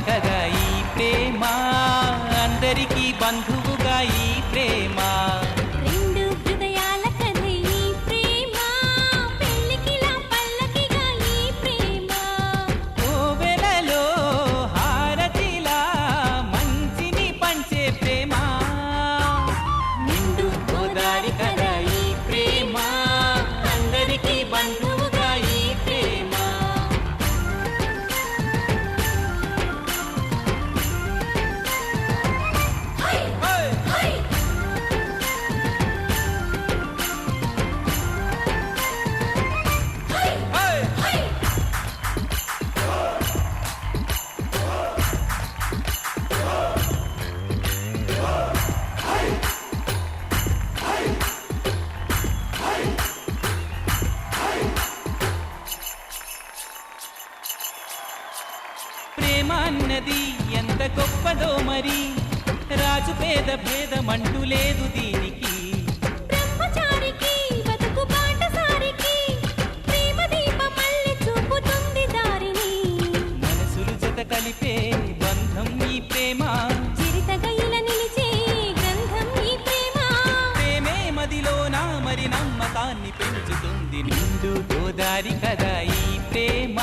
కదా ఈ ప్రేమ, అందరికీ బంధువుగా ఈ ప్రేమ. రెండు హృదయాల కథ ఈ ప్రేమ, పెళ్ళికిలా పల్లకిగా ఈ ప్రేమ. కోవెలలో హారతిలా మంచిని పంచే ప్రేమ. నిండు గోదారి కదా ఈ ప్రేమ, అందరికీ బంధువుగా ఈ ప్రేమ. ప్రేమ అన్నది ఎంత గొప్పదో మరి, రాజు పేద భేదమంటూ లేదు దీనికి. బ్రహ్మచారికి బతుకు బాటసారికి, ప్రేమ దీపమల్లె చూపుతుంది దారిని. మనసులు జత కలిపే బంధం ఈ ప్రేమ, చిరితగైల నిలిచే గ్రంథం ఈ ప్రేమ. ప్రేమే మదిలోన మరి నమ్మకాన్ని పెంచుతుంది. నిండు గోదారి కదా ఈ ప్రేమ,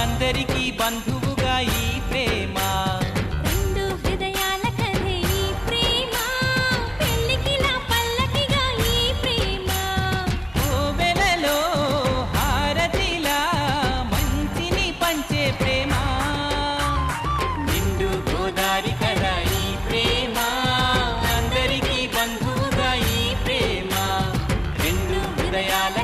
అందరికీ బంధువుగా ఈ ప్రేమ. రెండు హృదయాల కథ ఈ ప్రేమ, పెళ్ళికిలా పల్లకిగా ఈ ప్రేమ. కోవెలలో హారతిలా మంచిని పంచే ప్రేమ. నిండు గోదారి కదా ఈ ప్రేమ, అందరికీ బంధువుగా ఈ ప్రేమ. రెండు హృదయాల